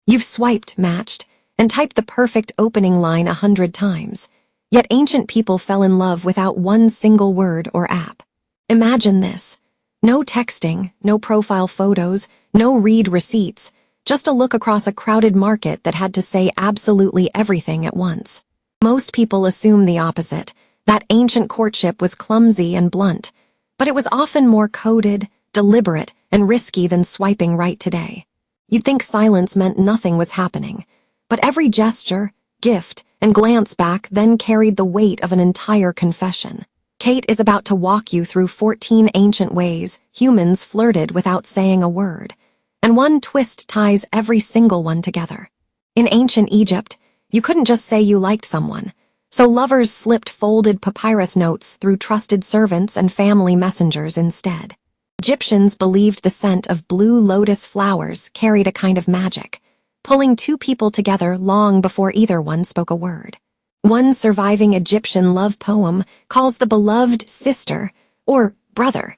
You've swiped, matched, and typed the perfect opening line 100 times. Yet ancient people fell in love without one single word or app. Imagine this. No texting, no profile photos, no read receipts, just a look across a crowded market that had to say absolutely everything at once. Most people assume the opposite, that ancient courtship was clumsy and blunt, but it was often more coded, deliberate, and risky than swiping right today. You'd think silence meant nothing was happening, but every gesture, gift, and glance back then carried the weight of an entire confession. Kate is about to walk you through 14 ancient ways humans flirted without saying a word, and one twist ties every single one together. In ancient Egypt, you couldn't just say you liked someone, so lovers slipped folded papyrus notes through trusted servants and family messengers instead. Egyptians believed the scent of blue lotus flowers carried a kind of magic, pulling two people together long before either one spoke a word. One surviving Egyptian love poem calls the beloved sister, or brother,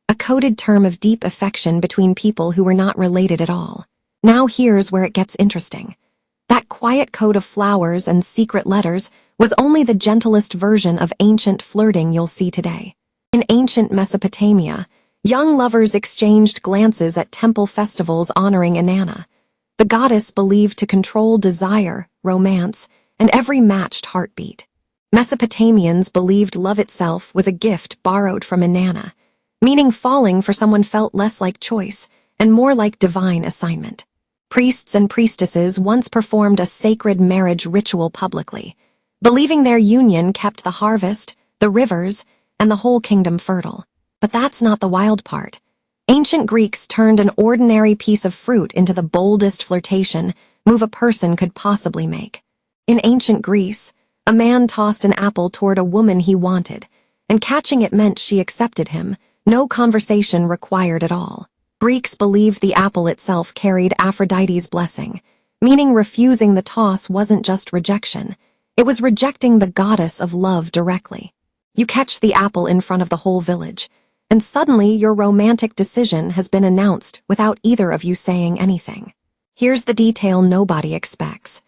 a coded term of deep affection between people who were not related at all. Now here's where it gets interesting. That quiet code of flowers and secret letters was only the gentlest version of ancient flirting you'll see today. In ancient Mesopotamia, young lovers exchanged glances at temple festivals honoring Inanna, the goddess believed to control desire, romance, and every matched heartbeat. Mesopotamians believed love itself was a gift borrowed from Inanna, meaning falling for someone felt less like choice and more like divine assignment. Priests and priestesses once performed a sacred marriage ritual publicly, believing their union kept the harvest, the rivers, and the whole kingdom fertile. But that's not the wild part. Ancient Greeks turned an ordinary piece of fruit into the boldest flirtation move a person could possibly make. In ancient Greece, a man tossed an apple toward a woman he wanted, and catching it meant she accepted him, no conversation required at all. Greeks believed the apple itself carried Aphrodite's blessing, meaning refusing the toss wasn't just rejection, it was rejecting the goddess of love directly. You catch the apple in front of the whole village, and suddenly your romantic decision has been announced without either of you saying anything. Here's the detail nobody expects.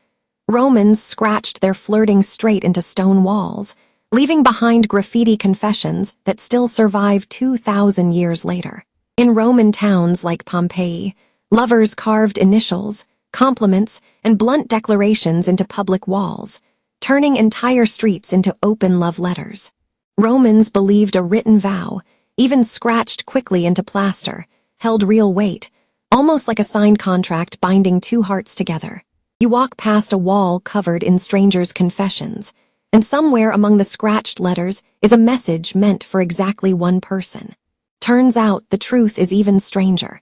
Romans scratched their flirting straight into stone walls, leaving behind graffiti confessions that still survive 2,000 years later. In Roman towns like Pompeii, lovers carved initials, compliments, and blunt declarations into public walls, turning entire streets into open love letters. Romans believed a written vow, even scratched quickly into plaster, held real weight, almost like a signed contract binding two hearts together. You walk past a wall covered in strangers' confessions, and somewhere among the scratched letters is a message meant for exactly one person. Turns out the truth is even stranger.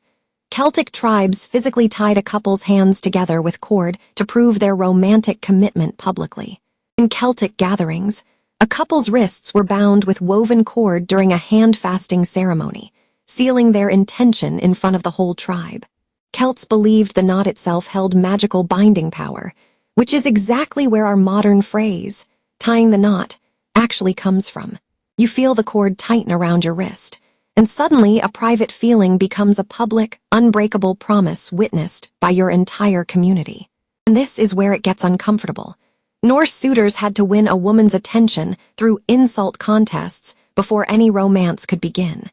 Celtic tribes physically tied a couple's hands together with cord to prove their romantic commitment publicly. In Celtic gatherings, a couple's wrists were bound with woven cord during a hand-fasting ceremony, sealing their intention in front of the whole tribe. Celts believed the knot itself held magical binding power, which is exactly where our modern phrase, tying the knot, actually comes from. You feel the cord tighten around your wrist, and suddenly a private feeling becomes a public, unbreakable promise witnessed by your entire community. And this is where it gets uncomfortable. Norse suitors had to win a woman's attention through insult contests before any romance could begin.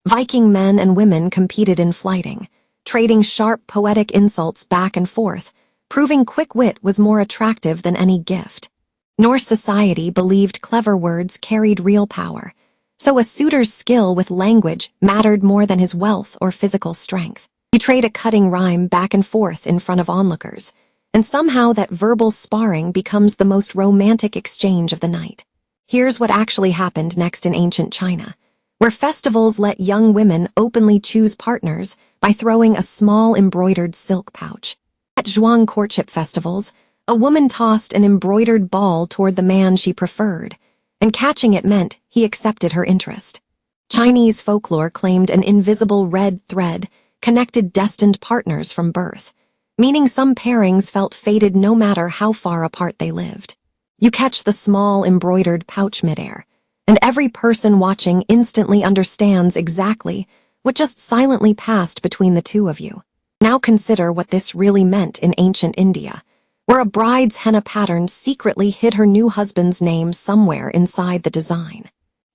Viking men and women competed in flighting, trading sharp poetic insults back and forth, proving quick wit was more attractive than any gift. Norse society believed clever words carried real power, so a suitor's skill with language mattered more than his wealth or physical strength. You trade a cutting rhyme back and forth in front of onlookers, and somehow that verbal sparring becomes the most romantic exchange of the night. Here's what actually happened next in ancient China, where festivals let young women openly choose partners by throwing a small embroidered silk pouch. At Zhuang courtship festivals, a woman tossed an embroidered ball toward the man she preferred, and catching it meant he accepted her interest. Chinese folklore claimed an invisible red thread connected destined partners from birth, meaning some pairings felt fated no matter how far apart they lived. You catch the small embroidered pouch midair, and every person watching instantly understands exactly what just silently passed between the two of you. Now consider what this really meant in ancient India, where a bride's henna pattern secretly hid her new husband's name somewhere inside the design.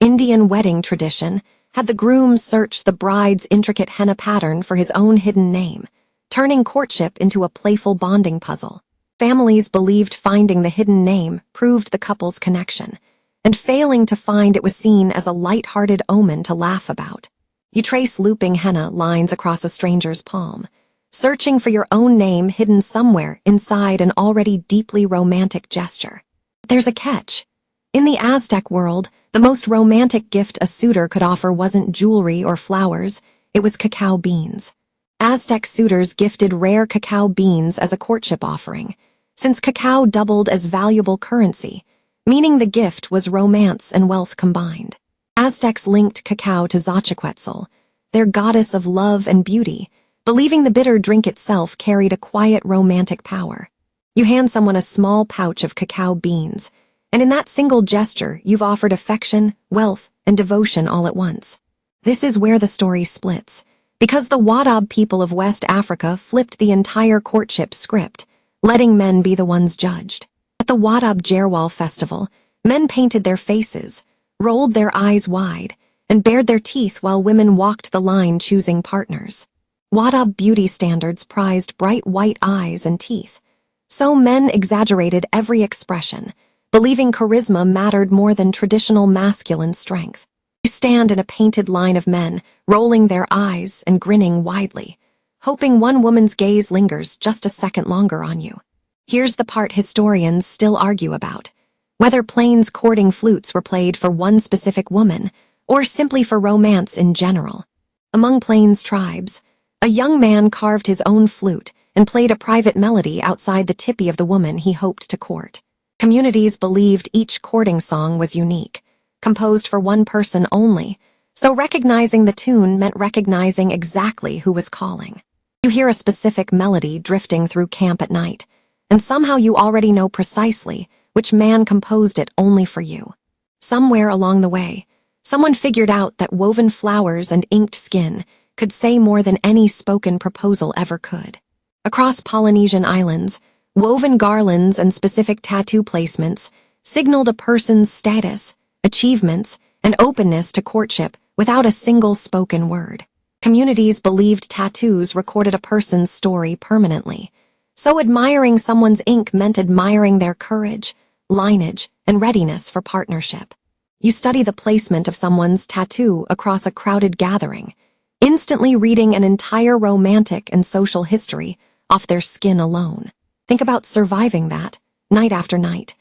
Indian wedding tradition had the groom search the bride's intricate henna pattern for his own hidden name, turning courtship into a playful bonding puzzle. Families believed finding the hidden name proved the couple's connection, and failing to find it was seen as a light-hearted omen to laugh about. You trace looping henna lines across a stranger's palm, searching for your own name hidden somewhere inside an already deeply romantic gesture. There's a catch. In the Aztec world, the most romantic gift a suitor could offer wasn't jewelry or flowers, it was cacao beans. Aztec suitors gifted rare cacao beans as a courtship offering, since cacao doubled as valuable currency, meaning the gift was romance and wealth combined. Aztecs linked cacao to Xochiquetzal, their goddess of love and beauty, believing the bitter drink itself carried a quiet romantic power. You hand someone a small pouch of cacao beans, and in that single gesture you've offered affection, wealth, and devotion all at once. This is where the story splits, because the Wodaabe people of West Africa flipped the entire courtship script, letting men be the ones judged. At the Wodaabe Jerwal festival, men painted their faces, rolled their eyes wide, and bared their teeth while women walked the line choosing partners. Wodaabe beauty standards prized bright white eyes and teeth, so men exaggerated every expression, believing charisma mattered more than traditional masculine strength. You stand in a painted line of men, rolling their eyes and grinning widely, hoping one woman's gaze lingers just a second longer on you. Here's the part historians still argue about: whether Plains courting flutes were played for one specific woman, or simply for romance in general. Among Plains tribes, a young man carved his own flute and played a private melody outside the tipi of the woman he hoped to court. Communities believed each courting song was unique, composed for one person only, so recognizing the tune meant recognizing exactly who was calling. You hear a specific melody drifting through camp at night, and somehow you already know precisely which man composed it only for you. Somewhere along the way, someone figured out that woven flowers and inked skin could say more than any spoken proposal ever could. Across Polynesian islands, woven garlands and specific tattoo placements signaled a person's status, achievements, and openness to courtship without a single spoken word. Communities believed tattoos recorded a person's story permanently, so admiring someone's ink meant admiring their courage, lineage, and readiness for partnership. You study the placement of someone's tattoo across a crowded gathering, instantly reading an entire romantic and social history off their skin alone. Think about surviving that, night after night.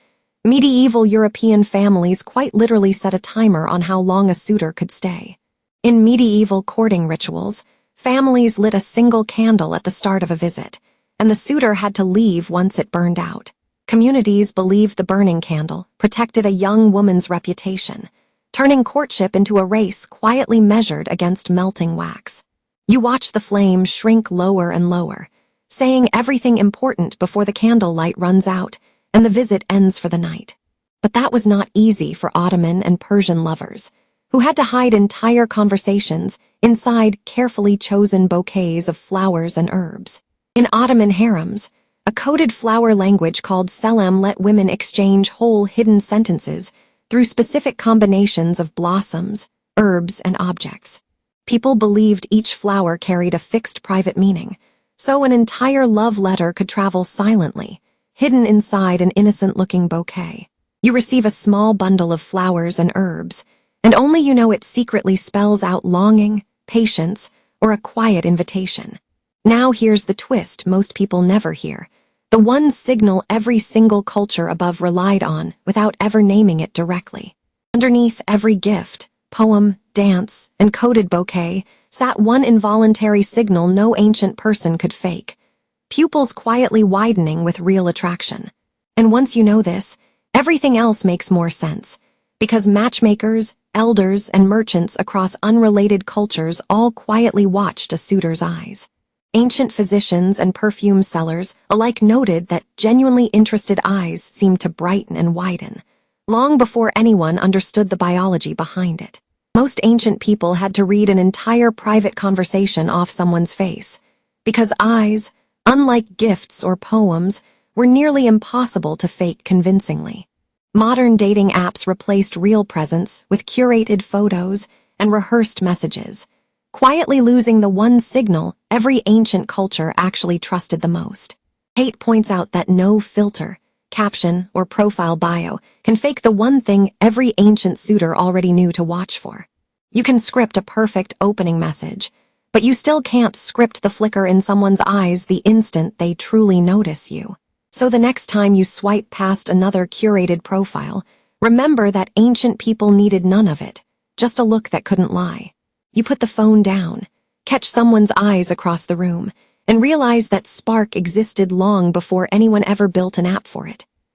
Medieval European families quite literally set a timer on how long a suitor could stay. In medieval courting rituals, families lit a single candle at the start of a visit, and the suitor had to leave once it burned out. Communities believed the burning candle protected a young woman's reputation, turning courtship into a race quietly measured against melting wax. You watch the flame shrink lower and lower, saying everything important before the candlelight runs out and the visit ends for the night. But that was not easy for Ottoman and Persian lovers, who had to hide entire conversations inside carefully chosen bouquets of flowers and herbs. In Ottoman harems, a coded flower language called selam let women exchange whole hidden sentences through specific combinations of blossoms, herbs, and objects. People believed each flower carried a fixed private meaning, so an entire love letter could travel silently, hidden inside an innocent-looking bouquet. You receive a small bundle of flowers and herbs, and only you know it secretly spells out longing, patience, or a quiet invitation. Now here's the twist most people never hear, the one signal every single culture above relied on without ever naming it directly. Underneath every gift, poem, dance, and coded bouquet sat one involuntary signal no ancient person could fake, pupils quietly widening with real attraction. And once you know this, everything else makes more sense, because matchmakers, elders, and merchants across unrelated cultures all quietly watched a suitor's eyes. Ancient physicians and perfume sellers alike noted that genuinely interested eyes seemed to brighten and widen, long before anyone understood the biology behind it. Most ancient people had to read an entire private conversation off someone's face, Because eyes, unlike gifts or poems, were nearly impossible to fake convincingly. Modern dating apps replaced real presence with curated photos and rehearsed messages, quietly losing the one signal every ancient culture actually trusted the most. Haidt points out that no filter, caption, or profile bio can fake the one thing every ancient suitor already knew to watch for. You can script a perfect opening message, but you still can't script the flicker in someone's eyes the instant they truly notice you. So the next time you swipe past another curated profile, remember that ancient people needed none of it, just a look that couldn't lie. You put the phone down, catch someone's eyes across the room, and realize that spark existed long before anyone ever built an app for it.